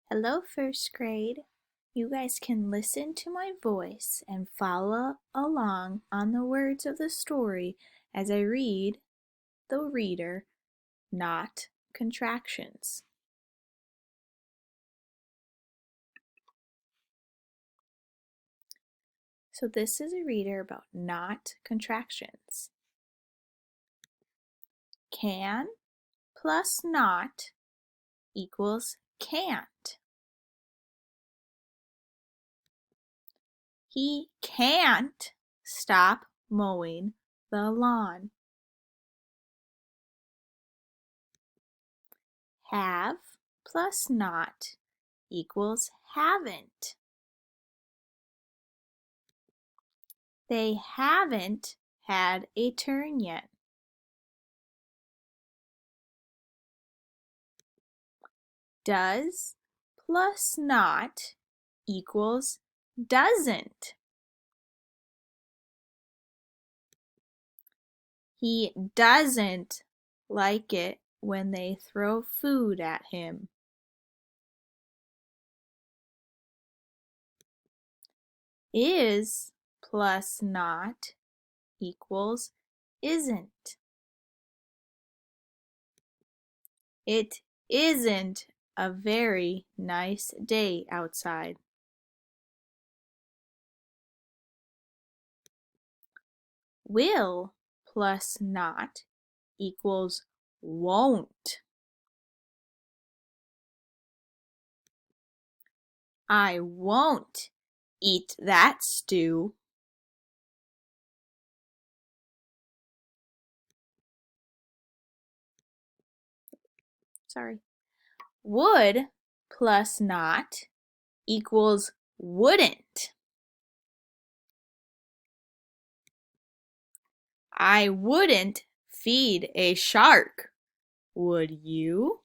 Hello, first grade. You guys can listen to my voice and follow along on the words of the story as I read the reader, not contractions. So this is a reader about not contractions. Can plus not equals can't. He can't stop mowing the lawn. Have plus not equals haven't. They haven't had a turn yet. Does plus not equals doesn't. He doesn't like it when they throw food at him. Is plus not equals isn't. It isn't a very nice day outside. Will plus not equals won't. I won't eat that stew. Sorry. Would plus not equals wouldn't. I wouldn't feed a shark. Would you?